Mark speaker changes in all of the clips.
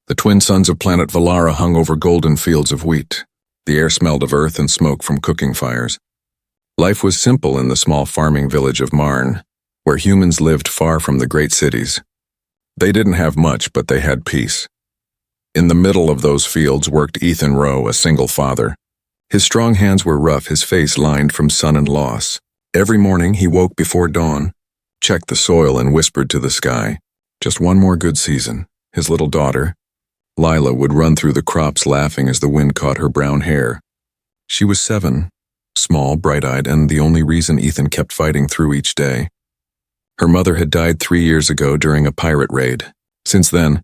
Speaker 1: The twin suns of planet Valara hung over golden fields of wheat. The air smelled of earth and smoke from cooking fires. Life was simple in the small farming village of Marn, where humans lived far from the great cities. They didn't have much, but they had peace. In the middle of those fields worked Ethan Rowe, a single father. His strong hands were rough, his face lined from sun and loss. Every morning he woke before dawn, checked the soil and whispered to the sky, "Just one more good season." His little daughter, Lila, would run through the crops laughing as the wind caught her brown hair. She was 7, small, bright-eyed, and the only reason Ethan kept fighting through each day. Her mother had died 3 years ago during a pirate raid. Since then,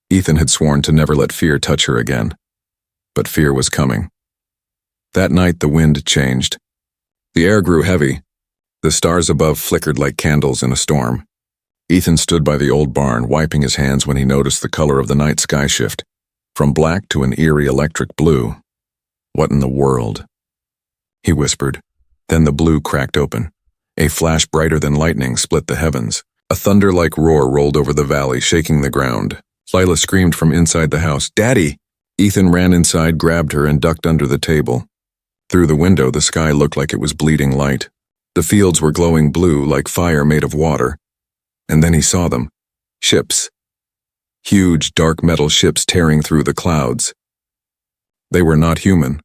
Speaker 1: Ethan had sworn to never let fear touch her again. But fear was coming. That night the wind changed. The air grew heavy. The stars above flickered like candles in a storm. Ethan stood by the old barn, wiping his hands when he noticed the color of the night sky shift, from black to an eerie electric blue. "What in the world?" he whispered. Then the blue cracked open. A flash brighter than lightning split the heavens. A thunder-like roar rolled over the valley, shaking the ground. Lila screamed from inside the house, "Daddy!" Ethan ran inside, grabbed her, and ducked under the table. Through the window, the sky looked like it was bleeding light. The fields were glowing blue, like fire made of water. And then he saw them. Ships. Huge, dark metal ships tearing through the clouds. They were not human.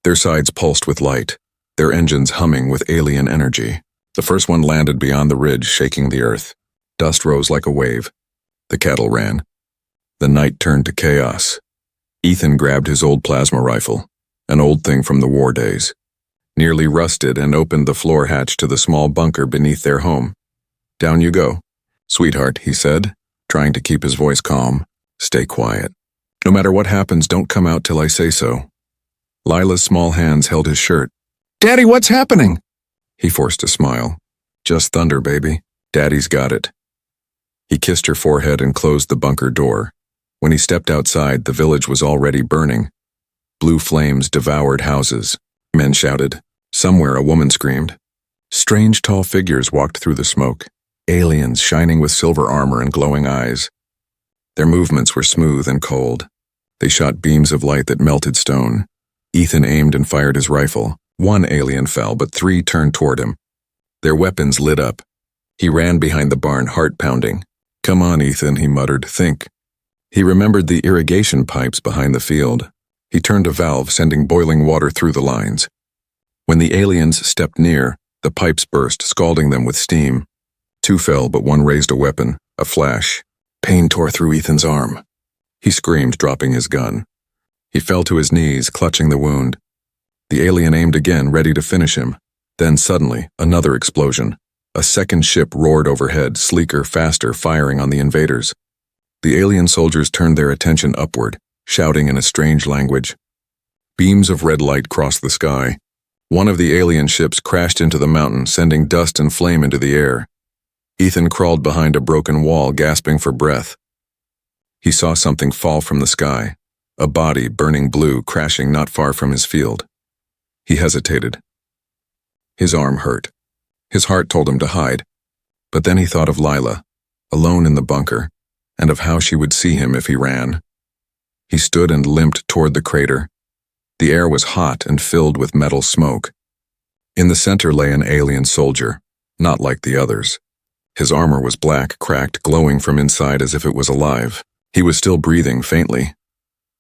Speaker 1: Their sides pulsed with light, their engines humming with alien energy. The first one landed beyond the ridge, shaking the earth. Dust rose like a wave. The cattle ran. The night turned to chaos. Ethan grabbed his old plasma rifle, an old thing from the war days, nearly rusted, and opened the floor hatch to the small bunker beneath their home. "Down you go." "Sweetheart," he said, trying to keep his voice calm. "Stay quiet. No matter what happens, don't come out till I say so." Lila's small hands held his shirt. "Daddy, what's happening?" He forced a smile. "Just thunder, baby. Daddy's got it." He kissed her forehead and closed the bunker door. When he stepped outside, the village was already burning. Blue flames devoured houses. Men shouted. Somewhere a woman screamed. Strange tall figures walked through the smoke, aliens shining with silver armor and glowing eyes. Their movements were smooth and cold. They shot beams of light that melted stone. Ethan aimed and fired his rifle. One alien fell, but 3 turned toward him. Their weapons lit up. He ran behind the barn, heart pounding. "Come on, Ethan," he muttered. "Think." He remembered the irrigation pipes behind the field. He turned a valve, sending boiling water through the lines. When the aliens stepped near, the pipes burst, scalding them with steam. 2 fell, but 1 raised a weapon, a flash. Pain tore through Ethan's arm. He screamed, dropping his gun. He fell to his knees, clutching the wound. The alien aimed again, ready to finish him. Then suddenly, another explosion. A second ship roared overhead, sleeker, faster, firing on the invaders. The alien soldiers turned their attention upward, shouting in a strange language. Beams of red light crossed the sky. One of the alien ships crashed into the mountain, sending dust and flame into the air. Ethan crawled behind a broken wall, gasping for breath. He saw something fall from the sky, a body burning blue crashing not far from his field. He hesitated. His arm hurt. His heart told him to hide. But then he thought of Lila, alone in the bunker, and of how she would see him if he ran. He stood and limped toward the crater. The air was hot and filled with metal smoke. In the center lay an alien soldier, not like the others. His armor was black, cracked, glowing from inside as if it was alive. He was still breathing faintly.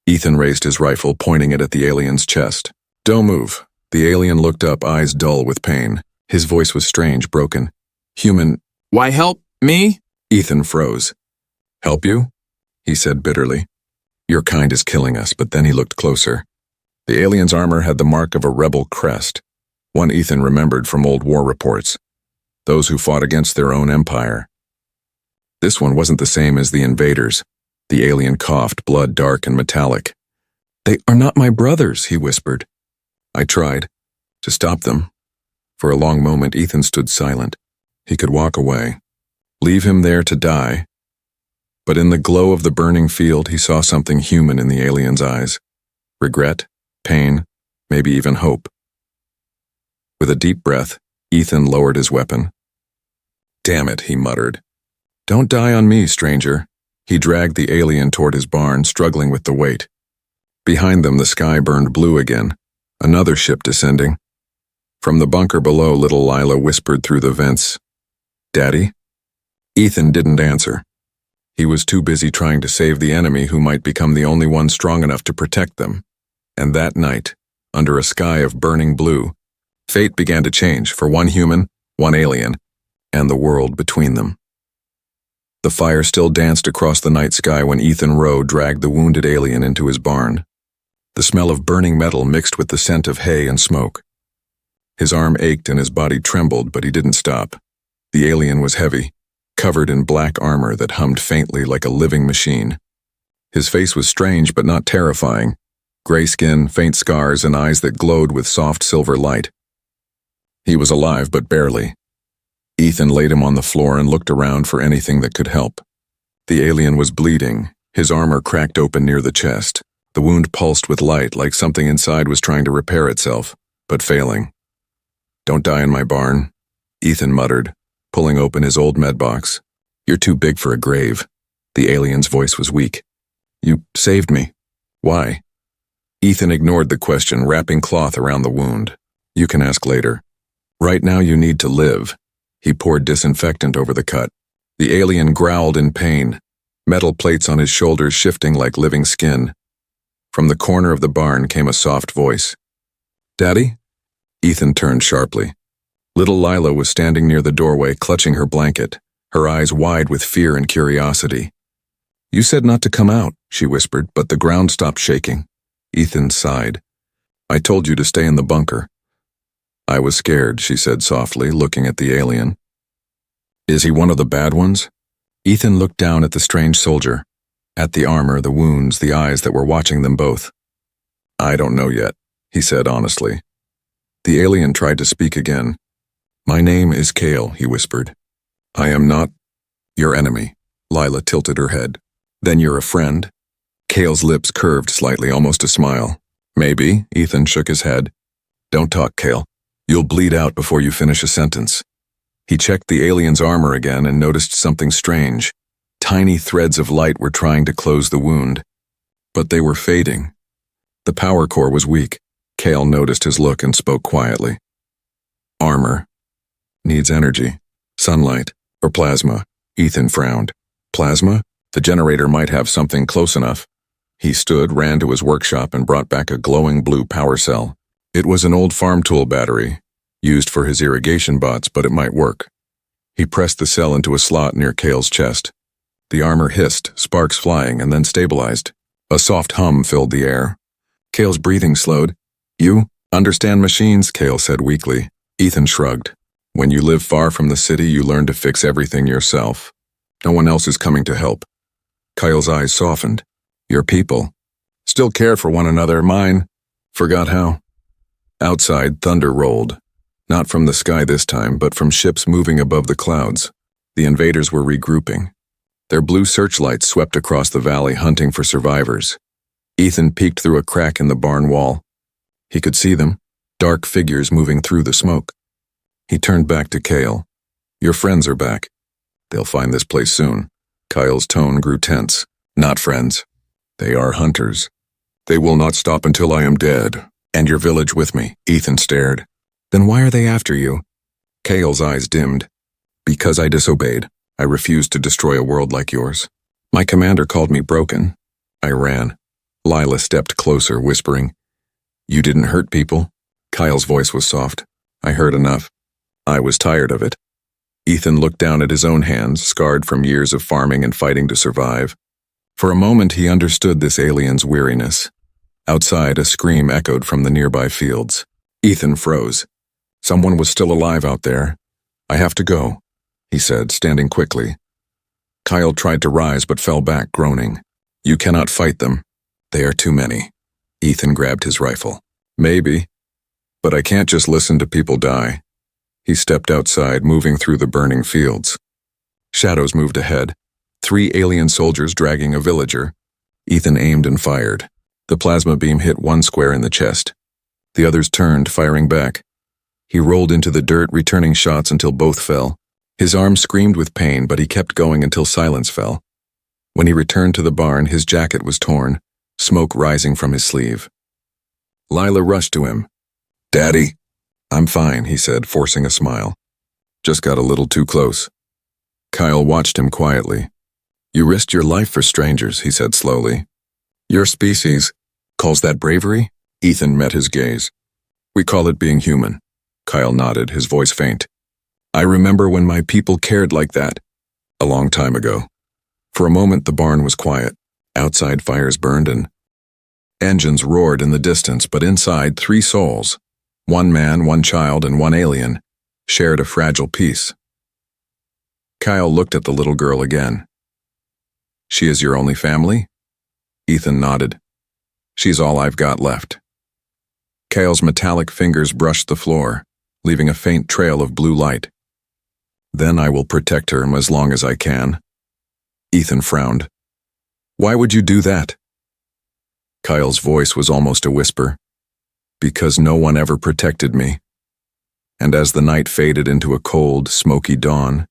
Speaker 1: Ethan raised his rifle, pointing it at the alien's chest. "Don't move." The alien looked up, eyes dull with pain. His voice was strange, broken. "Human." "Why help me?" Ethan froze. "Help you?" he said bitterly. "Your kind is killing us." But then he looked closer. The alien's armor had the mark of a rebel crest, one Ethan remembered from old war reports, those who fought against their own empire. This one wasn't the same as the invaders. The alien coughed, blood dark and metallic. "They are not my brothers," he whispered. I tried to stop them. For a long moment, Ethan stood silent. He could walk away, leave him there to die. But in the glow of the burning field, he saw something human in the alien's eyes. Regret, pain, maybe even hope. With a deep breath, Ethan lowered his weapon. "Damn it," he muttered. "Don't die on me, stranger." He dragged the alien toward his barn, struggling with the weight. Behind them, the sky burned blue again. Another ship descending. From the bunker below, little Lila whispered through the vents, "Daddy?" Ethan didn't answer. He was too busy trying to save the enemy who might become the only one strong enough to protect them. And that night, under a sky of burning blue, fate began to change for one human, one alien, and the world between them. The fire still danced across the night sky when Ethan Rowe dragged the wounded alien into his barn. The smell of burning metal mixed with the scent of hay and smoke. His arm ached and his body trembled, but he didn't stop. The alien was heavy, covered in black armor that hummed faintly like a living machine. His face was strange but not terrifying. Gray skin, faint scars, and eyes that glowed with soft silver light. He was alive, but barely. Ethan laid him on the floor and looked around for anything that could help. The alien was bleeding, his armor cracked open near the chest. The wound pulsed with light like something inside was trying to repair itself, but failing. "Don't die in my barn," Ethan muttered, pulling open his old med box. "You're too big for a grave." The alien's voice was weak. "You saved me. Why?" Ethan ignored the question, wrapping cloth around the wound. "You can ask later. Right now you need to live." He poured disinfectant over the cut. The alien growled in pain, metal plates on his shoulders shifting like living skin. From the corner of the barn came a soft voice. "Daddy?" Ethan turned sharply. Little Lila was standing near the doorway, clutching her blanket, her eyes wide with fear and curiosity. "You said not to come out," she whispered, but the ground stopped shaking. Ethan sighed. "I told you to stay in the bunker." "I was scared," she said softly, looking at the alien. "Is he one of the bad ones?" Ethan looked down at the strange soldier, at the armor, the wounds, the eyes that were watching them both. "I don't know yet," he said honestly. The alien tried to speak again. "My name is Kale," he whispered. "I am not your enemy." Lila tilted her head. "Then you're a friend?" Kale's lips curved slightly, almost a smile. "Maybe," Ethan shook his head. "Don't talk, Kale. You'll bleed out before you finish a sentence." He checked the alien's armor again and noticed something strange. Tiny threads of light were trying to close the wound, but they were fading. The power core was weak. Kale noticed his look and spoke quietly. "Armor needs energy, sunlight, or plasma." Ethan frowned. "Plasma? The generator might have something close enough." He stood, ran to his workshop, and brought back a glowing blue power cell. It was an old farm tool battery, used for his irrigation bots, but it might work. He pressed the cell into a slot near Kale's chest. The armor hissed, sparks flying, and then stabilized. A soft hum filled the air. Kale's breathing slowed. "You understand machines," Kale said weakly. Ethan shrugged. "When you live far from the city, you learn to fix everything yourself. No one else is coming to help." Kyle's eyes softened. "Your people still care for one another. Mine forgot how." Outside, thunder rolled. Not from the sky this time, but from ships moving above the clouds. The invaders were regrouping. Their blue searchlights swept across the valley, hunting for survivors. Ethan peeked through a crack in the barn wall. He could see them, dark figures moving through the smoke. He turned back to Kale. "Your friends are back. They'll find this place soon." Kyle's tone grew tense. "Not friends. They are hunters. They will not stop until I am dead. And your village with me." Ethan stared. "Then why are they after you?" Kale's eyes dimmed. "Because I disobeyed. I refused to destroy a world like yours. My commander called me broken. I ran." Lila stepped closer, whispering, "You didn't hurt people." Kyle's voice was soft. "I heard enough. I was tired of it." Ethan looked down at his own hands, scarred from years of farming and fighting to survive. For a moment he understood this alien's weariness. Outside, a scream echoed from the nearby fields. Ethan froze. Someone was still alive out there. "I have to go," he said, standing quickly. Kyle tried to rise but fell back, groaning. "You cannot fight them. They are too many." Ethan grabbed his rifle. "Maybe, but I can't just listen to people die." He stepped outside, moving through the burning fields. Shadows moved ahead, 3 alien soldiers dragging a villager. Ethan aimed and fired. The plasma beam hit one square in the chest. The others turned, firing back. He rolled into the dirt, returning shots until both fell. His arm screamed with pain, but he kept going until silence fell. When he returned to the barn, his jacket was torn, smoke rising from his sleeve. Lila rushed to him. "Daddy?" "I'm fine," he said, forcing a smile. "Just got a little too close." Kyle watched him quietly. "You risked your life for strangers," he said slowly. "Your species calls that bravery?" Ethan met his gaze. "We call it being human." Kyle nodded, his voice faint. "I remember when my people cared like that. A long time ago." For a moment the barn was quiet. Outside fires burned and engines roared in the distance, but inside 3 souls, 1 man, 1 child, and 1 alien, shared a fragile peace. Kyle looked at the little girl again. "She is your only family?" Ethan nodded. "She's all I've got left." Kyle's metallic fingers brushed the floor, leaving a faint trail of blue light. "Then I will protect her as long as I can." Ethan frowned. "Why would you do that?" Kyle's voice was almost a whisper. "Because no one ever protected me." And as the night faded into a cold, smoky dawn,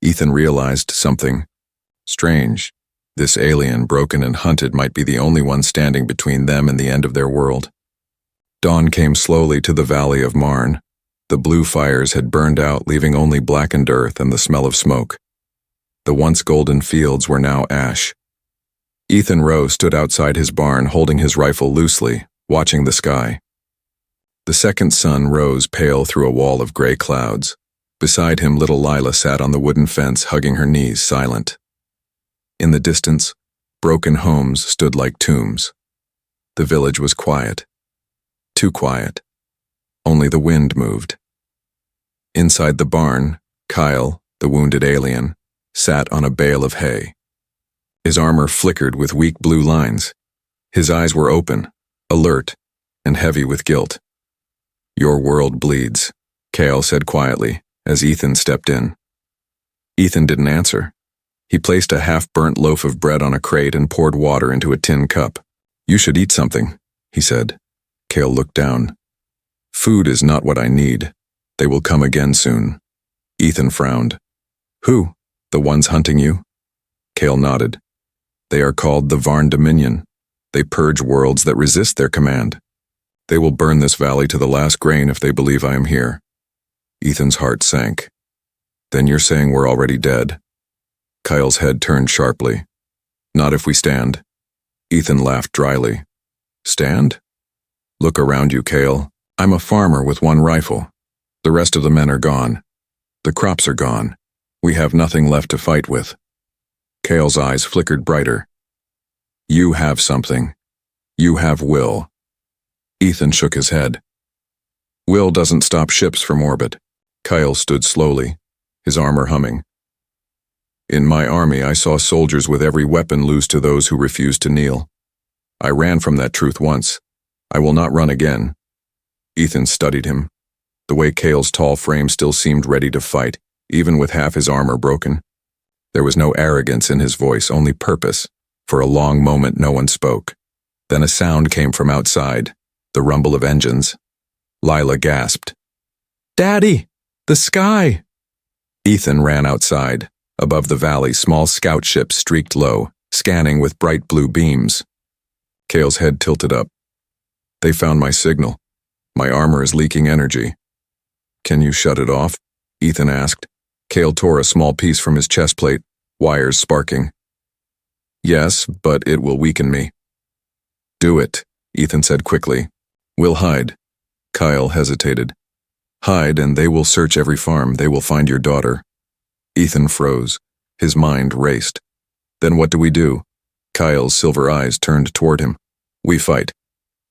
Speaker 1: Ethan realized something strange. This alien, broken and hunted, might be the only one standing between them and the end of their world. Dawn came slowly to the valley of Marn. The blue fires had burned out, leaving only blackened earth and the smell of smoke. The once golden fields were now ash. Ethan Rowe stood outside his barn, holding his rifle loosely, watching the sky. The second sun rose pale through a wall of gray clouds. Beside him, little Lila sat on the wooden fence, hugging her knees, silent. In the distance, broken homes stood like tombs. The village was quiet. Too quiet. Only the wind moved. Inside the barn, Kyle, the wounded alien, sat on a bale of hay. His armor flickered with weak blue lines. His eyes were open, alert, and heavy with guilt. "Your world bleeds," Kyle said quietly, as Ethan stepped in. Ethan didn't answer. He placed a half-burnt loaf of bread on a crate and poured water into a tin cup. "You should eat something," he said. Kyle looked down. "Food is not what I need. They will come again soon." Ethan frowned. "Who? The ones hunting you?" Kale nodded. "They are called the Varn Dominion. They purge worlds that resist their command. They will burn this valley to the last grain if they believe I am here." Ethan's heart sank. "Then you're saying we're already dead?" Kyle's head turned sharply. "Not if we stand." Ethan laughed dryly. "Stand? Look around you, Kale. I'm a farmer with 1 rifle. The rest of the men are gone. The crops are gone. We have nothing left to fight with." Kale's eyes flickered brighter. "You have something. You have will." Ethan shook his head. "Will doesn't stop ships from orbit." Kyle stood slowly, his armor humming. "In my army, I saw soldiers with every weapon lose to those who refused to kneel. I ran from that truth once. I will not run again." Ethan studied him. The way Kale's tall frame still seemed ready to fight, even with half his armor broken. There was no arrogance in his voice, only purpose. For a long moment no one spoke. Then a sound came from outside, the rumble of engines. Lila gasped. "Daddy! The sky!" Ethan ran outside. Above the valley, small scout ships streaked low, scanning with bright blue beams. Kale's head tilted up. "They found my signal. My armor is leaking energy." "Can you shut it off?" Ethan asked. Kale tore a small piece from his chest plate, wires sparking. "Yes, but it will weaken me." "Do it," Ethan said quickly. "We'll hide." Kyle hesitated. "Hide, and they will search every farm. They will find your daughter." Ethan froze. His mind raced. "Then what do we do?" Kyle's silver eyes turned toward him. "We fight."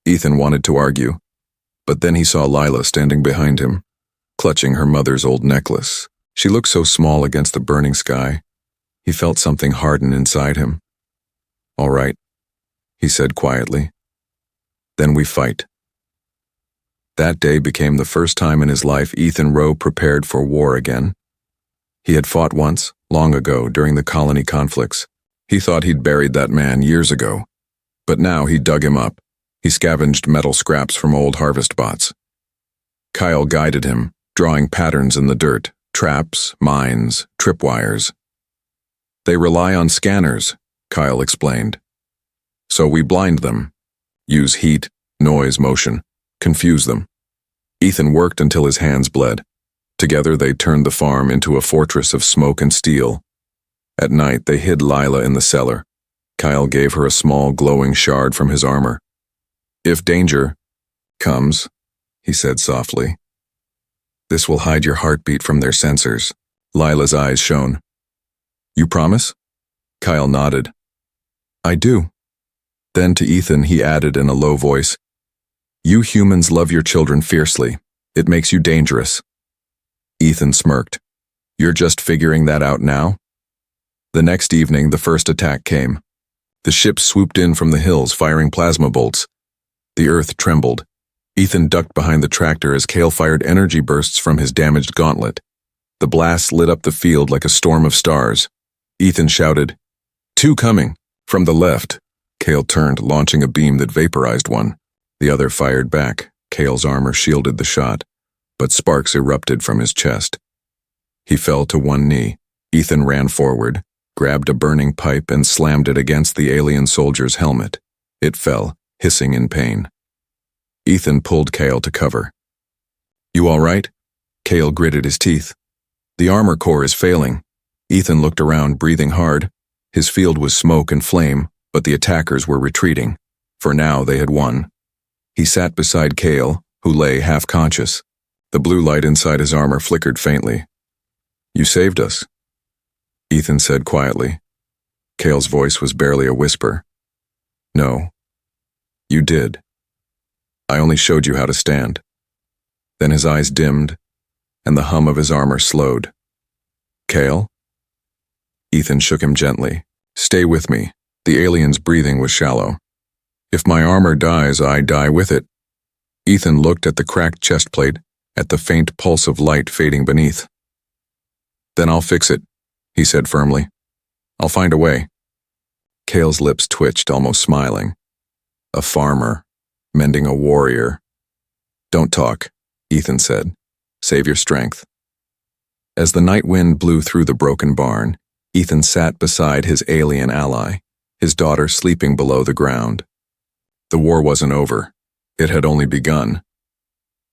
Speaker 1: Ethan wanted to argue, but then he saw Lila standing behind him, clutching her mother's old necklace. She looked so small against the burning sky. He felt something harden inside him. "All right," he said quietly. "Then we fight." That day became the first time in his life Ethan Rowe prepared for war again. He had fought once, long ago, during the colony conflicts. He thought he'd buried that man years ago. But now he dug him up. He scavenged metal scraps from old harvest bots. Kyle guided him, drawing patterns in the dirt, traps, mines, tripwires. "They rely on scanners," Kyle explained. So we blind them. Use heat, noise, motion. Confuse them. Ethan worked until his hands bled. Together they turned the farm into a fortress of smoke and steel. At night they hid Lila in the cellar. Kyle gave her a small glowing shard from his armor. If danger comes, he said softly, this will hide your heartbeat from their sensors. Lila's eyes shone. You promise? Kyle nodded. I do. Then to Ethan he added in a low voice, you humans love your children fiercely. It makes you dangerous. Ethan smirked. You're just figuring that out now? The next evening the first attack came. The ships swooped in from the hills firing plasma bolts. The earth trembled. Ethan ducked behind the tractor as Kale fired energy bursts from his damaged gauntlet. The blast lit up the field like a storm of stars. Ethan shouted, two coming! From the left. Kale turned, launching a beam that vaporized one. The other fired back. Kale's armor shielded the shot, but sparks erupted from his chest. He fell to one knee. Ethan ran forward, grabbed a burning pipe and slammed it against the alien soldier's helmet. It fell, hissing in pain. Ethan pulled Kale to cover. You all right? Kale gritted his teeth. The armor core is failing. Ethan looked around, breathing hard. His field was smoke and flame, but the attackers were retreating. For now, they had won. He sat beside Kale, who lay half-conscious. The blue light inside his armor flickered faintly. You saved us, Ethan said quietly. Kale's voice was barely a whisper. No, you did. I only showed you how to stand. Then his eyes dimmed, and the hum of his armor slowed. Kale? Ethan shook him gently. Stay with me. The alien's breathing was shallow. If my armor dies, I die with it. Ethan looked at the cracked chest plate, at the faint pulse of light fading beneath. Then I'll fix it, he said firmly. I'll find a way. Kale's lips twitched, almost smiling. A farmer, mending a warrior. Don't talk, Ethan said. Save your strength. As the night wind blew through the broken barn, Ethan sat beside his alien ally, his daughter sleeping below the ground. The war wasn't over. It had only begun.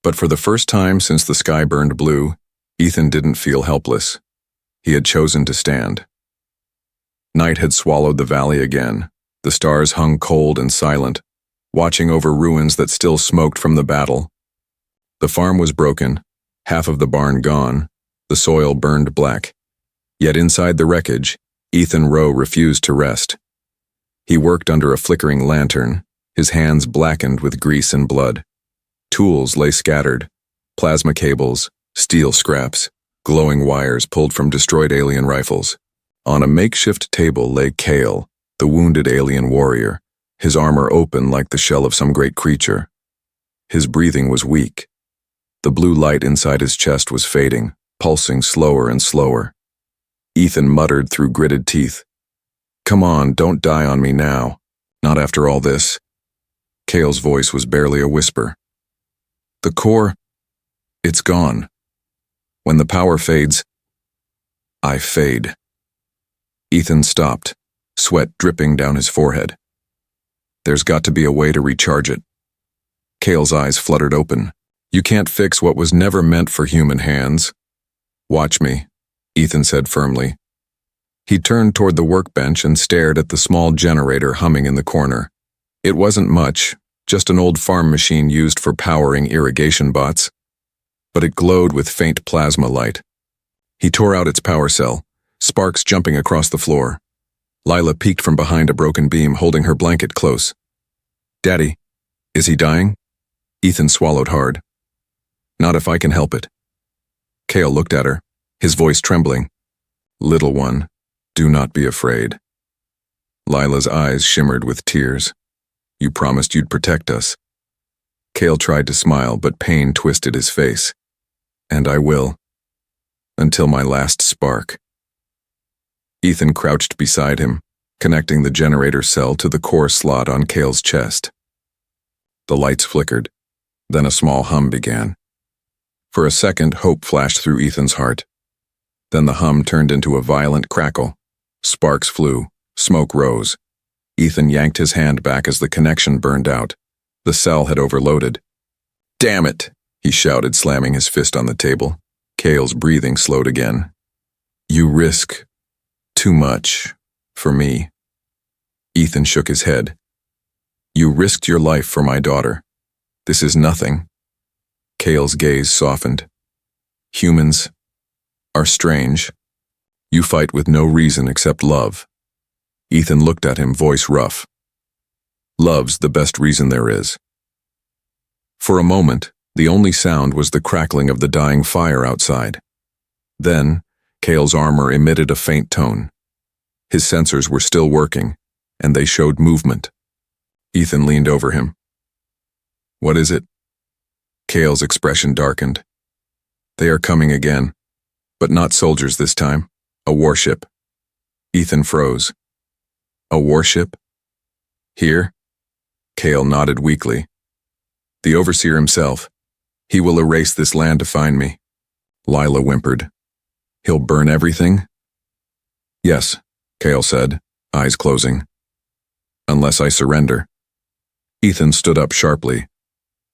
Speaker 1: But for the first time since the sky burned blue, Ethan didn't feel helpless. He had chosen to stand. Night had swallowed the valley again. The stars hung cold and silent, watching over ruins that still smoked from the battle. The farm was broken, half of the barn gone, the soil burned black. Yet inside the wreckage, Ethan Rowe refused to rest. He worked under a flickering lantern, his hands blackened with grease and blood. Tools lay scattered, plasma cables, steel scraps, glowing wires pulled from destroyed alien rifles. On a makeshift table lay Kale, the wounded alien warrior, his armor open like the shell of some great creature. His breathing was weak. The blue light inside his chest was fading, pulsing slower and slower. Ethan muttered through gritted teeth, Come on, don't die on me now. Not after all this. Kale's voice was barely a whisper. The core, it's gone. When the power fades, I fade. Ethan stopped, sweat dripping down his forehead. There's got to be a way to recharge it. Kale's eyes fluttered open. You can't fix what was never meant for human hands. Watch me, Ethan said firmly. He turned toward the workbench and stared at the small generator humming in the corner. It wasn't much, just an old farm machine used for powering irrigation bots. But it glowed with faint plasma light. He tore out its power cell, sparks jumping across the floor. Lila peeked from behind a broken beam, holding her blanket close. Daddy, is he dying? Ethan swallowed hard. Not if I can help it. Kale looked at her, his voice trembling. Little one, do not be afraid. Lila's eyes shimmered with tears. You promised you'd protect us. Kale tried to smile, but pain twisted his face. And I will. Until my last spark. Ethan crouched beside him, connecting the generator cell to the core slot on Kale's chest. The lights flickered. Then a small hum began. For a second, hope flashed through Ethan's heart. Then the hum turned into a violent crackle. Sparks flew, Smoke rose. Ethan yanked his hand back as the connection burned out. The cell had overloaded. "Damn it!" he shouted, slamming his fist on the table. Cale's breathing slowed again. "You risk too much for me." Ethan shook his head. "You risked your life for my daughter. This is nothing." Cale's gaze softened. "Humans are strange. You fight with no reason except love." Ethan looked at him, voice rough. "Love's the best reason there is." For a moment, the only sound was the crackling of the dying fire outside. Then, Cale's armor emitted a faint tone. His sensors were still working, and they showed movement. Ethan leaned over him. "What is it?" Cale's expression darkened. "They are coming again, but not soldiers this time. A warship." Ethan froze. "A warship? Here?" Cale nodded weakly. "The Overseer himself. He will erase this land to find me." Lila whimpered. "He'll burn everything?" "Yes," Cale said, eyes closing. "Unless I surrender." Ethan stood up sharply.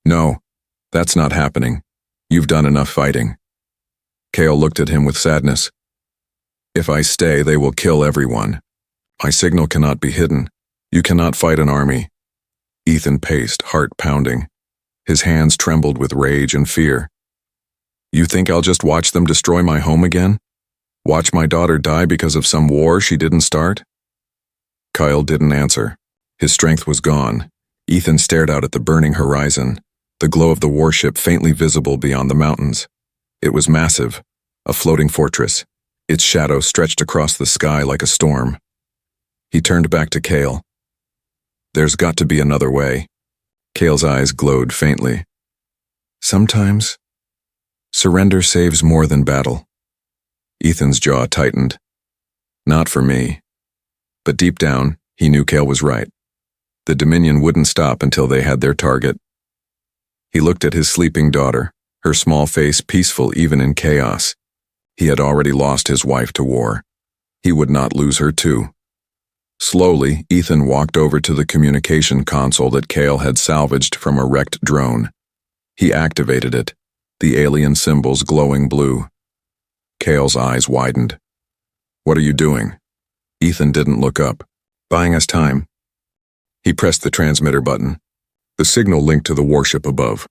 Speaker 1: "No, that's not happening. You've done enough fighting." Cale looked at him with sadness. "If I stay, they will kill everyone. My signal cannot be hidden. You cannot fight an army." Ethan paced, heart pounding. His hands trembled with rage and fear. "You think I'll just watch them destroy my home again? Watch my daughter die because of some war she didn't start?" Kyle didn't answer. His strength was gone. Ethan stared out at the burning horizon, the glow of the warship faintly visible beyond the mountains. It was massive, a floating fortress. Its shadow stretched across the sky like a storm. He turned back to Cale. "There's got to be another way." Cale's eyes glowed faintly. "Sometimes, surrender saves more than battle." Ethan's jaw tightened. "Not for me." But deep down, he knew Cale was right. The Dominion wouldn't stop until they had their target. He looked at his sleeping daughter, her small face peaceful even in chaos. He had already lost his wife to war. He would not lose her too. Slowly, Ethan walked over to the communication console that Cale had salvaged from a wrecked drone. He activated it, the alien symbols glowing blue. Cale's eyes widened. "What are you doing?" Ethan didn't look up. "Buying us time." He pressed the transmitter button. The signal linked to the warship above.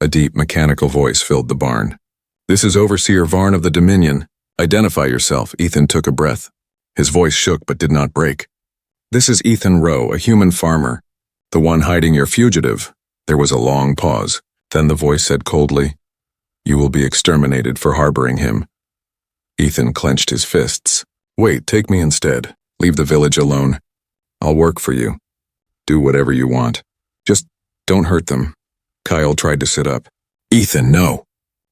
Speaker 1: A deep mechanical voice filled the barn. "This is Overseer Varn of the Dominion. Identify yourself." Ethan took a breath. His voice shook but did not break. "This is Ethan Rowe, a human farmer. The one hiding your fugitive." There was a long pause. Then the voice said coldly, "You will be exterminated for harboring him." Ethan clenched his fists. "Wait, take me instead. Leave the village alone. I'll work for you. Do whatever you want. Just don't hurt them." Kyle tried to sit up. "Ethan, no."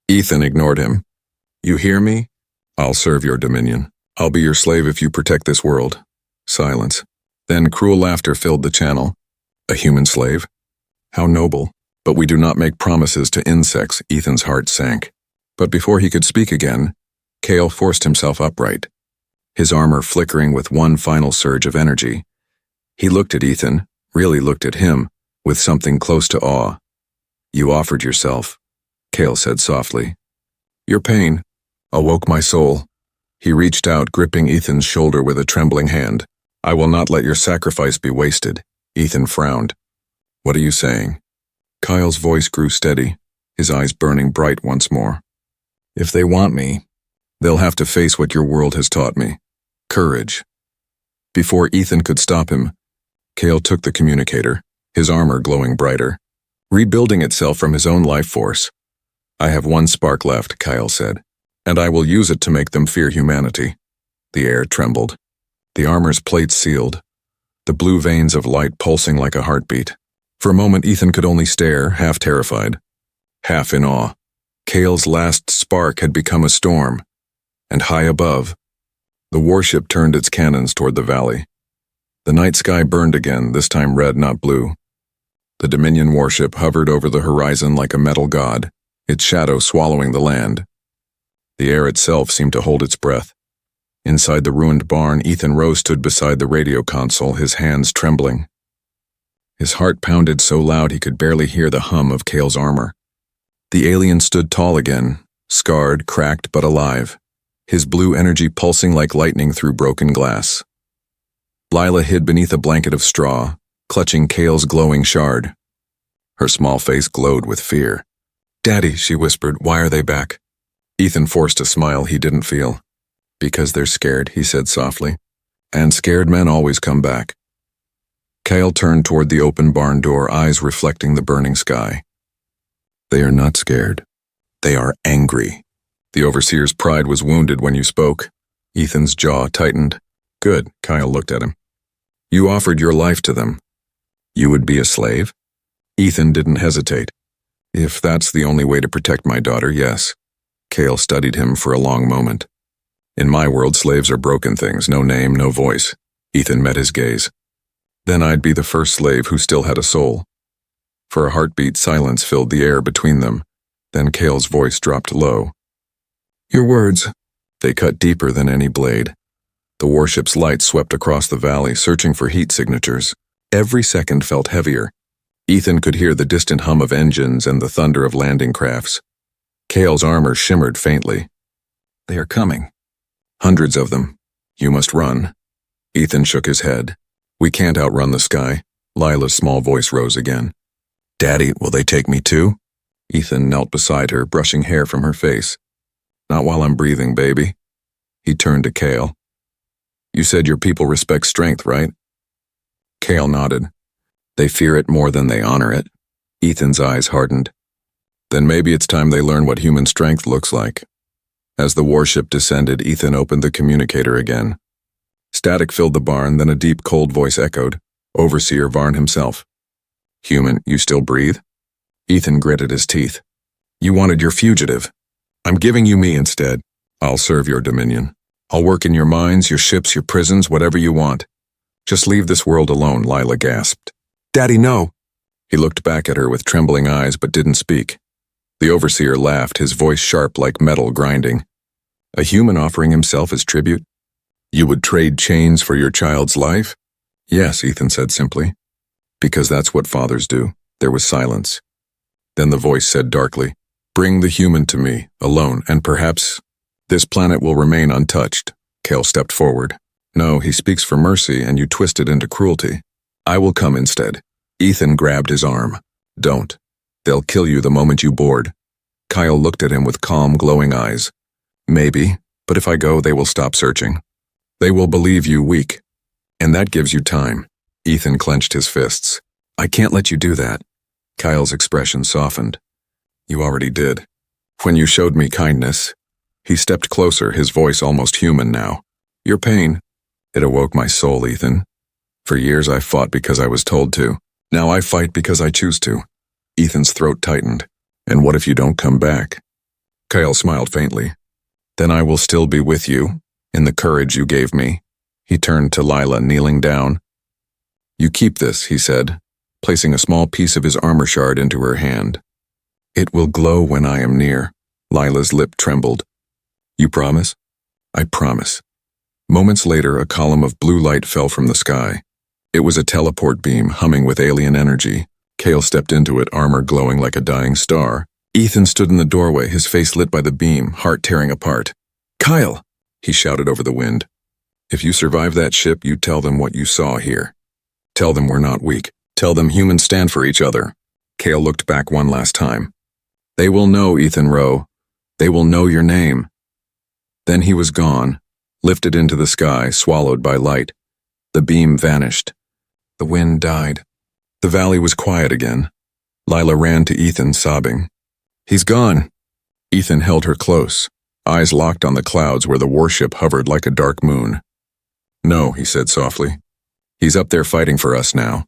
Speaker 1: Ethan ignored him. "You hear me? I'll serve your dominion. I'll be your slave if you protect this world." Silence. Then cruel laughter filled the channel. "A human slave? How noble. But we do not make promises to insects." Ethan's heart sank. But before he could speak again, Cale forced himself upright, his armor flickering with one final surge of energy. He looked at Ethan, really looked at him, with something close to awe. "You offered yourself," Cale said softly. "Your pain awoke my soul." He reached out, gripping Ethan's shoulder with a trembling hand. "I will not let your sacrifice be wasted." Ethan frowned. "What are you saying?" Kyle's voice grew steady, his eyes burning bright once more. "If they want me, they'll have to face what your world has taught me. Courage." Before Ethan could stop him, Cale took the communicator, his armor glowing brighter, rebuilding itself from his own life force. "I have one spark left," Kyle said, "and I will use it to make them fear humanity." The air trembled. The armor's plates sealed, the blue veins of light pulsing like a heartbeat. For a moment, Ethan could only stare, half terrified, half in awe. Cale's last spark had become a storm, and high above, the warship turned its cannons toward the valley. The night sky burned again, this time red, not blue. The Dominion warship hovered over the horizon like a metal god, its shadow swallowing the land. The air itself seemed to hold its breath. Inside the ruined barn, Ethan Rowe stood beside the radio console, his hands trembling. His heart pounded so loud he could barely hear the hum of Kale's armor. The alien stood tall again, scarred, cracked, but alive, his blue energy pulsing like lightning through broken glass. Lila hid beneath a blanket of straw, clutching Kale's glowing shard. Her small face glowed with fear. "Daddy," she whispered, "why are they back?" Ethan forced a smile he didn't feel. "Because they're scared," he said softly. "And scared men always come back." Kale turned toward the open barn door, eyes reflecting the burning sky. "They are not scared. They are angry." The overseer's pride was wounded when you spoke. Ethan's jaw tightened. "Good," Kyle looked at him. "You offered your life to them. You would be a slave?" Ethan didn't hesitate. "If that's the only way to protect my daughter, yes." Kale studied him for a long moment. "In my world, slaves are broken things, no name, no voice." Ethan met his gaze. "Then I'd be the first slave who still had a soul." For a heartbeat, silence filled the air between them. Then Kale's voice dropped low. "Your words." They cut deeper than any blade. The warship's light swept across the valley, searching for heat signatures. Every second felt heavier. Ethan could hear the distant hum of engines and the thunder of landing crafts. Kale's armor shimmered faintly. "They are coming. Hundreds of them. You must run." Ethan shook his head. "We can't outrun the sky." Lila's small voice rose again. "Daddy, will they take me too?" Ethan knelt beside her, brushing hair from her face. "Not while I'm breathing, baby." He turned to Kale. "You said your people respect strength, right?" Kale nodded. "They fear it more than they honor it." Ethan's eyes hardened. "Then maybe it's time they learn what human strength looks like." As the warship descended, Ethan opened the communicator again. Static filled the barn, then a deep, cold voice echoed. Overseer Varn himself. "Human, you still breathe?" Ethan gritted his teeth. "You wanted your fugitive. I'm giving you me instead. I'll serve your dominion. I'll work in your mines, your ships, your prisons, whatever you want. Just leave this world alone," Lila gasped. "Daddy, no." He looked back at her with trembling eyes but didn't speak. The overseer laughed, his voice sharp like metal grinding. "A human offering himself as tribute? You would trade chains for your child's life?" "Yes," Ethan said simply. "Because that's what fathers do." There was silence. Then the voice said darkly, "Bring the human to me, alone, and perhaps this planet will remain untouched." Kale stepped forward. "No, he speaks for mercy and you twist it into cruelty. I will come instead." Ethan grabbed his arm. "Don't. They'll kill you the moment you board." Kyle looked at him with calm, glowing eyes. "Maybe, but if I go, they will stop searching. They will believe you weak. And that gives you time." Ethan clenched his fists. "I can't let you do that." Kyle's expression softened. "You already did. When you showed me kindness." He stepped closer, his voice almost human now. "Your pain. It awoke my soul, Ethan. For years I fought because I was told to. Now I fight because I choose to." Ethan's throat tightened. "And what if you don't come back?" Kyle smiled faintly. "Then I will still be with you, in the courage you gave me." He turned to Lila, kneeling down. "You keep this," he said, placing a small piece of his armor shard into her hand. "It will glow when I am near." Lila's lip trembled. "You promise?" "I promise." Moments later, a column of blue light fell from the sky. It was a teleport beam, humming with alien energy. Kale stepped into it, armor glowing like a dying star. Ethan stood in the doorway, his face lit by the beam, heart tearing apart. "Kyle!" he shouted over the wind. "If you survive that ship, you tell them what you saw here. Tell them we're not weak. Tell them humans stand for each other." Kale looked back one last time. "They will know, Ethan Rowe. They will know your name." Then he was gone, lifted into the sky, swallowed by light. The beam vanished. The wind died. The valley was quiet again. Lila ran to Ethan, sobbing. "He's gone." Ethan held her close, eyes locked on the clouds where the warship hovered like a dark moon. "No," he said softly. "He's up there fighting for us now."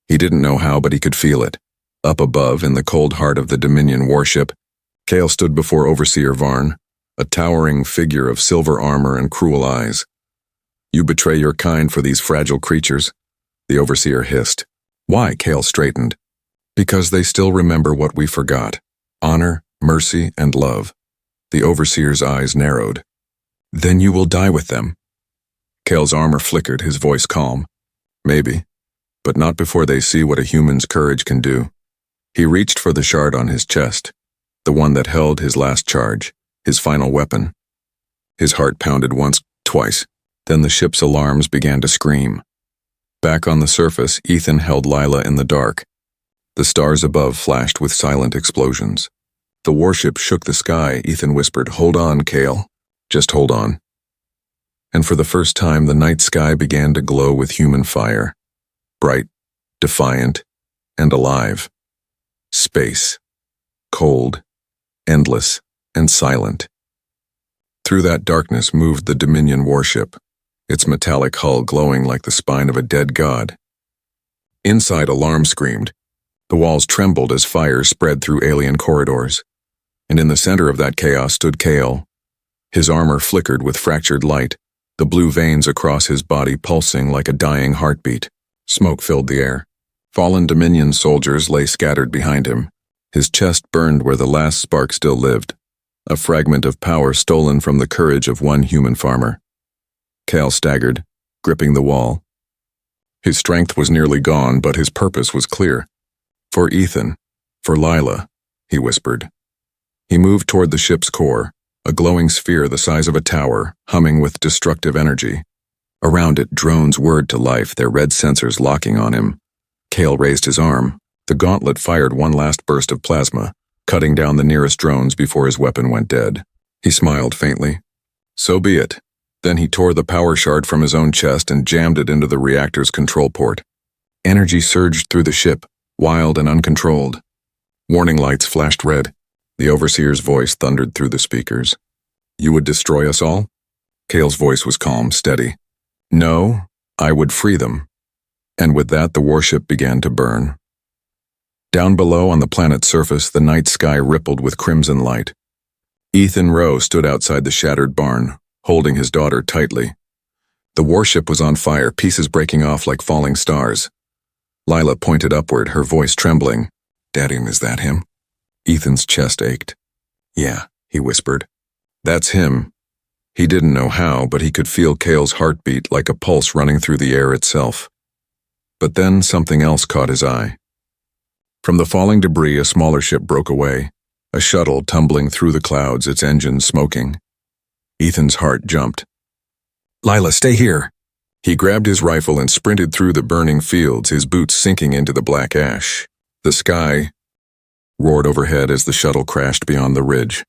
Speaker 1: He didn't know how, but he could feel it. Up above, in the cold heart of the Dominion warship, Kale stood before Overseer Varn, a towering figure of silver armor and cruel eyes. "You betray your kind for these fragile creatures," the Overseer hissed. "Why?" Kale straightened. "Because they still remember what we forgot. Honor, mercy, and love." The Overseer's eyes narrowed. Then you will die with them. Kale's armor flickered, his voice calm. Maybe, but not before they see what a human's courage can do. He reached for the shard on his chest, the one that held his last charge, his final weapon. His heart pounded once, twice, then the ship's alarms began to scream. Back on the surface, Ethan held Lila in the dark. The stars above flashed with silent explosions. The warship shook the sky. Ethan whispered, "Hold on, Kale. Just hold on." And for the first time, the night sky began to glow with human fire. Bright, defiant, and alive. Space. Cold, endless, and silent. Through that darkness moved the Dominion warship, its metallic hull glowing like the spine of a dead god. Inside, alarm screamed. The walls trembled as fire spread through alien corridors. And in the center of that chaos stood Kale. His armor flickered with fractured light, the blue veins across his body pulsing like a dying heartbeat. Smoke filled the air. Fallen Dominion soldiers lay scattered behind him. His chest burned where the last spark still lived, a fragment of power stolen from the courage of one human farmer. Kale staggered, gripping the wall. His strength was nearly gone, but his purpose was clear. For Ethan, for Lila, he whispered. He moved toward the ship's core, a glowing sphere the size of a tower, humming with destructive energy. Around it, drones whirred to life, their red sensors locking on him. Kale raised his arm. The gauntlet fired one last burst of plasma, cutting down the nearest drones before his weapon went dead. He smiled faintly. So be it. Then he tore the power shard from his own chest and jammed it into the reactor's control port. Energy surged through the ship, wild and uncontrolled. Warning lights flashed red. The overseer's voice thundered through the speakers. "You would destroy us all?" Kale's voice was calm, steady. "No, I would free them." And with that, the warship began to burn. Down below on the planet's surface, the night sky rippled with crimson light. Ethan Rowe stood outside the shattered barn, holding his daughter tightly. The warship was on fire, pieces breaking off like falling stars. Lila pointed upward, her voice trembling. "Daddy, is that him?" Ethan's chest ached. "Yeah," he whispered. "That's him." He didn't know how, but he could feel Kale's heartbeat like a pulse running through the air itself. But then something else caught his eye. From the falling debris, a smaller ship broke away, a shuttle tumbling through the clouds, its engines smoking. Ethan's heart jumped. "Lila, stay here." He grabbed his rifle and sprinted through the burning fields, his boots sinking into the black ash. The sky roared overhead as the shuttle crashed beyond the ridge.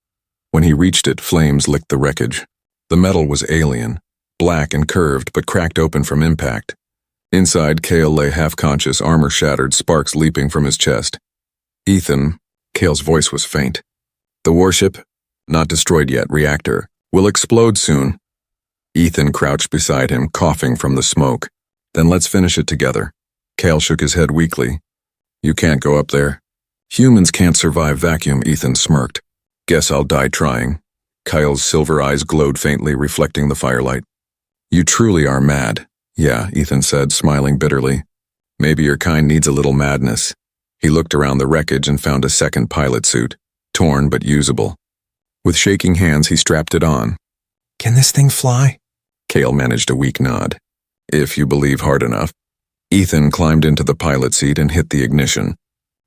Speaker 1: When he reached it, flames licked the wreckage. The metal was alien, black and curved, but cracked open from impact. Inside, Kale lay half-conscious, armor shattered, sparks leaping from his chest. "Ethan," Kale's voice was faint. "The warship, not destroyed yet, reactor, will explode soon." Ethan crouched beside him, coughing from the smoke. "Then let's finish it together." Kale shook his head weakly. "You can't go up there." "Humans can't survive vacuum," Ethan smirked. "Guess I'll die trying." Kyle's silver eyes glowed faintly, reflecting the firelight. "You truly are mad." "Yeah," Ethan said, smiling bitterly. "Maybe your kind needs a little madness." He looked around the wreckage and found a second pilot suit, torn but usable. With shaking hands, he strapped it on. "Can this thing fly?" Kale managed a weak nod. "If you believe hard enough." Ethan climbed into the pilot seat and hit the ignition.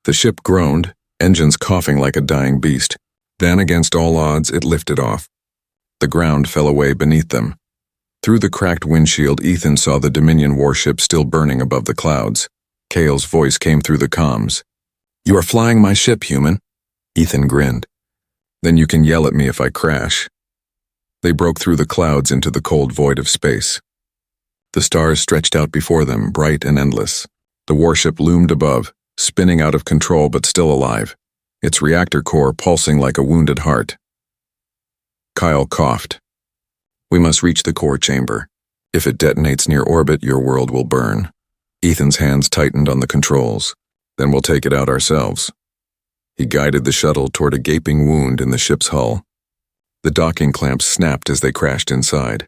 Speaker 1: The ship groaned, engines coughing like a dying beast. Then, against all odds, it lifted off. The ground fell away beneath them. Through the cracked windshield, Ethan saw the Dominion warship still burning above the clouds. Kale's voice came through the comms. "You are flying my ship, human." Ethan grinned. "Then you can yell at me if I crash." They broke through the clouds into the cold void of space. The stars stretched out before them, bright and endless. The warship loomed above, spinning out of control but still alive, its reactor core pulsing like a wounded heart. Kyle coughed. "We must reach the core chamber. If it detonates near orbit, your world will burn." Ethan's hands tightened on the controls. "Then we'll take it out ourselves." He guided the shuttle toward a gaping wound in the ship's hull. The docking clamps snapped as they crashed inside.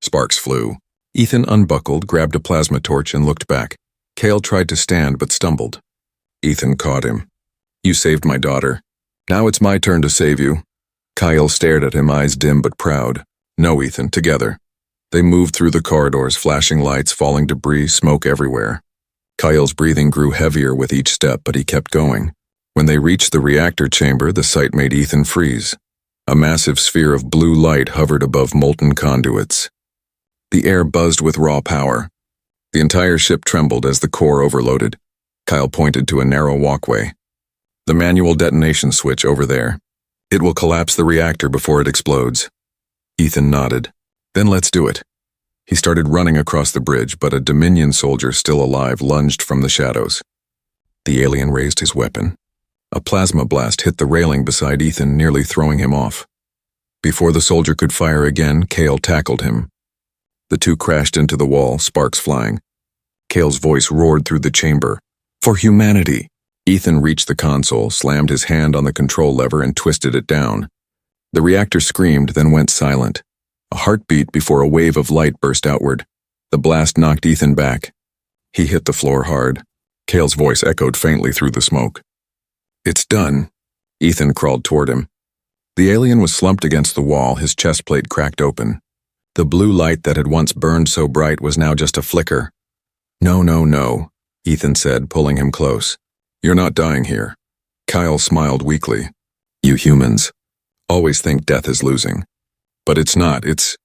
Speaker 1: Sparks flew. Ethan unbuckled, grabbed a plasma torch, and looked back. Kale tried to stand but stumbled. Ethan caught him. "You saved my daughter. Now it's my turn to save you." Kyle stared at him, eyes dim but proud. No, Ethan, together. They moved through the corridors, flashing lights, falling debris, smoke everywhere. Kyle's breathing grew heavier with each step, but he kept going. When they reached the reactor chamber, the sight made Ethan freeze. A massive sphere of blue light hovered above molten conduits. The air buzzed with raw power. The entire ship trembled as the core overloaded. Kyle pointed to a narrow walkway. The manual detonation switch over there. It will collapse the reactor before it explodes. Ethan nodded. Then let's do it. He started running across the bridge, but a Dominion soldier still alive lunged from the shadows. The alien raised his weapon. A plasma blast hit the railing beside Ethan, nearly throwing him off. Before the soldier could fire again, Kale tackled him. The two crashed into the wall, sparks flying. Kale's voice roared through the chamber. For humanity! Ethan reached the console, slammed his hand on the control lever and twisted it down. The reactor screamed, then went silent. A heartbeat before a wave of light burst outward. The blast knocked Ethan back. He hit the floor hard. Kale's voice echoed faintly through the smoke. It's done. Ethan crawled toward him. The alien was slumped against the wall, his chest plate cracked open. The blue light that had once burned so bright was now just a flicker. No, no, no, Ethan said, pulling him close. You're not dying here. Kyle smiled weakly. You humans always think death is losing. But it's not, it's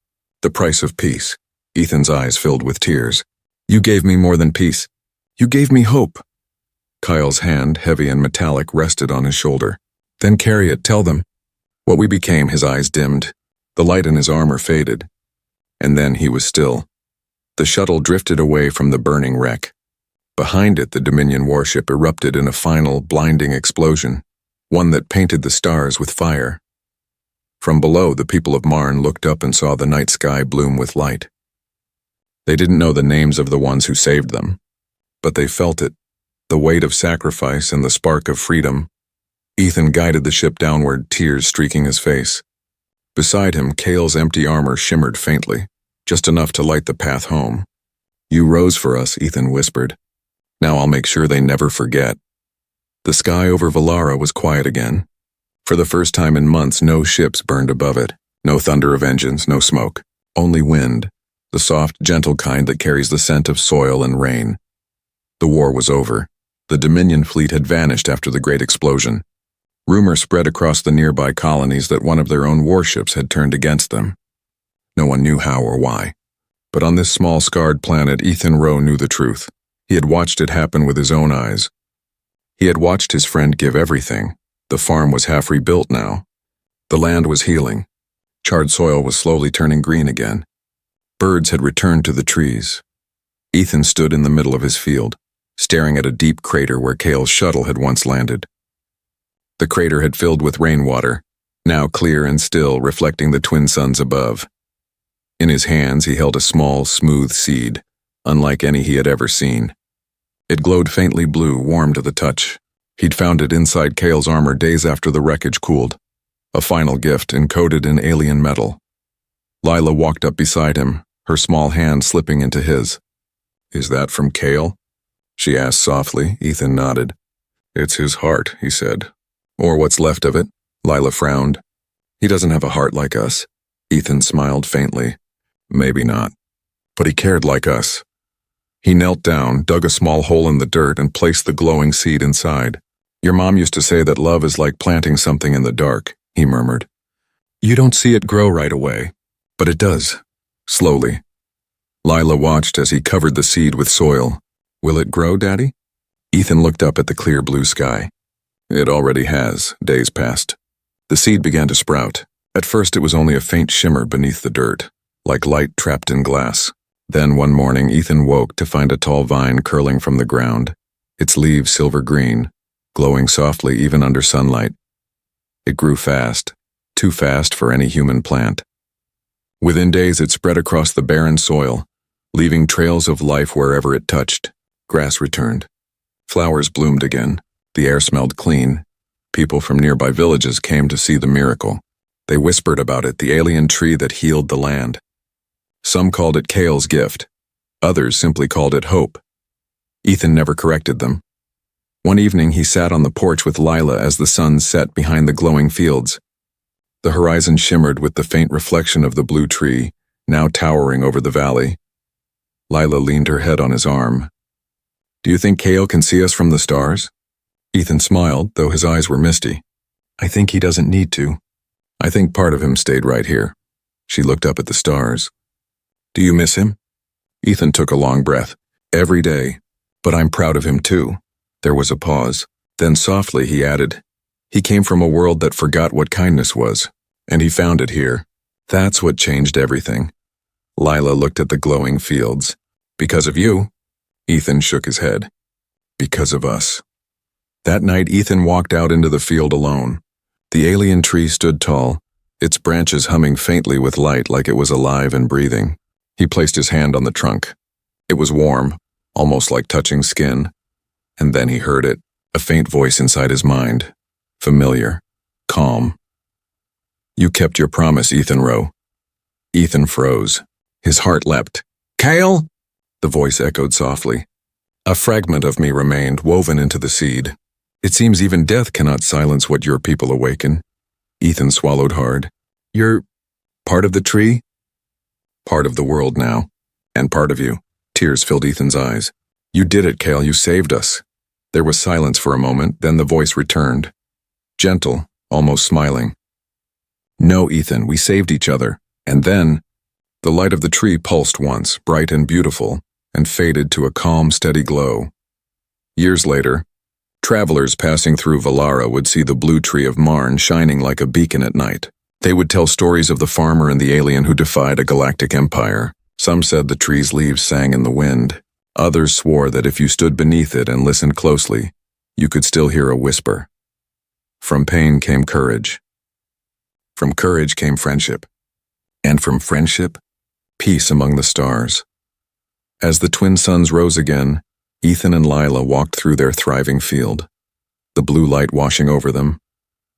Speaker 1: the price of peace. Ethan's eyes filled with tears. You gave me more than peace. You gave me hope. Kyle's hand, heavy and metallic, rested on his shoulder. Then carry it, tell them. What we became, his eyes dimmed. The light in his armor faded. And then he was still. The shuttle drifted away from the burning wreck. Behind it, the Dominion warship erupted in a final, blinding explosion, one that painted the stars with fire. From below, the people of Marn looked up and saw the night sky bloom with light. They didn't know the names of the ones who saved them, but they felt it, the weight of sacrifice and the spark of freedom. Ethan guided the ship downward, tears streaking his face. Beside him, Kale's empty armor shimmered faintly, just enough to light the path home. You rose for us, Ethan whispered. Now I'll make sure they never forget. The sky over Valara was quiet again. For the first time in months, no ships burned above it. No thunder of engines, no smoke. Only wind, the soft, gentle kind that carries the scent of soil and rain. The war was over. The Dominion fleet had vanished after the great explosion. Rumor spread across the nearby colonies that one of their own warships had turned against them. No one knew how or why. But on this small, scarred planet, Ethan Rowe knew the truth. He had watched it happen with his own eyes. He had watched his friend give everything. The farm was half rebuilt now. The land was healing. Charred soil was slowly turning green again. Birds had returned to the trees. Ethan stood in the middle of his field, staring at a deep crater where Kale's shuttle had once landed. The crater had filled with rainwater, now clear and still, reflecting the twin suns above. In his hands, he held a small, smooth seed, unlike any he had ever seen. It glowed faintly blue, warm to the touch. He'd found it inside Kale's armor days after the wreckage cooled. A final gift encoded in alien metal. Lila walked up beside him, her small hand slipping into his. Is that from Kale? She asked softly. Ethan nodded. It's his heart, he said. Or what's left of it. Lila frowned. He doesn't have a heart like us. Ethan smiled faintly. Maybe not. But he cared like us. He knelt down, dug a small hole in the dirt, and placed the glowing seed inside. Your mom used to say that love is like planting something in the dark, he murmured. You don't see it grow right away, but it does, slowly. Lila watched as he covered the seed with soil. Will it grow, Daddy? Ethan looked up at the clear blue sky. It already has, days passed. The seed began to sprout. At first it was only a faint shimmer beneath the dirt, like light trapped in glass. Then one morning Ethan woke to find a tall vine curling from the ground, its leaves silver green, glowing softly even under sunlight. It grew fast, too fast for any human plant. Within days it spread across the barren soil, leaving trails of life wherever it touched. Grass returned. Flowers bloomed again. The air smelled clean. People from nearby villages came to see the miracle. They whispered about it, the alien tree that healed the land. Some called it Kale's gift. Others simply called it hope. Ethan never corrected them. One evening he sat on the porch with Lila as the sun set behind the glowing fields. The horizon shimmered with the faint reflection of the blue tree, now towering over the valley. Lila leaned her head on his arm. "Do you think Kale can see us from the stars?" Ethan smiled, though his eyes were misty. "I think he doesn't need to. I think part of him stayed right here." She looked up at the stars. "Do you miss him?" Ethan took a long breath. "Every day. But I'm proud of him too." There was a pause. Then softly he added, "He came from a world that forgot what kindness was, and he found it here. That's what changed everything." Lila looked at the glowing fields. "Because of you?" Ethan shook his head. "Because of us." That night Ethan walked out into the field alone. The alien tree stood tall, its branches humming faintly with light like it was alive and breathing. He placed his hand on the trunk. It was warm, almost like touching skin. And then he heard it, a faint voice inside his mind. Familiar, calm. "You kept your promise, Ethan Rowe." Ethan froze. His heart leapt. "Kale?" The voice echoed softly. "A fragment of me remained, woven into the seed. It seems even death cannot silence what your people awaken." Ethan swallowed hard. "You're part of the tree?" "Part of the world now. And part of you." Tears filled Ethan's eyes. "You did it, Kale. You saved us." There was silence for a moment, then the voice returned. Gentle, almost smiling. "No, Ethan, we saved each other. And then..." The light of the tree pulsed once, bright and beautiful, and faded to a calm, steady glow. Years later, travelers passing through Valara would see the blue tree of Marn shining like a beacon at night. They would tell stories of the farmer and the alien who defied a galactic empire. Some said the tree's leaves sang in the wind. Others swore that if you stood beneath it and listened closely, you could still hear a whisper. From pain came courage. From courage came friendship. And from friendship, peace among the stars. As the twin suns rose again, Ethan and Lila walked through their thriving field, the blue light washing over them.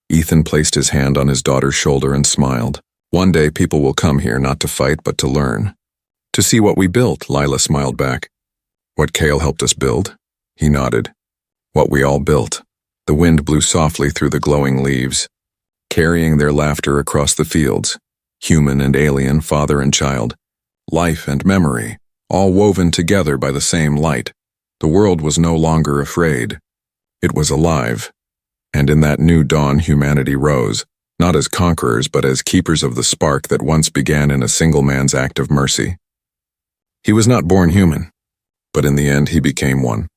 Speaker 1: Ethan placed his hand on his daughter's shoulder and smiled. "One day people will come here not to fight but to learn." "To see what we built," Lila smiled back. "What Kale helped us build?" He nodded. "What we all built." The wind blew softly through the glowing leaves, carrying their laughter across the fields. Human and alien, father and child. Life and memory, all woven together by the same light. The world was no longer afraid. It was alive. And in that new dawn humanity rose, not as conquerors but as keepers of the spark that once began in a single man's act of mercy. He was not born human, but in the end he became one.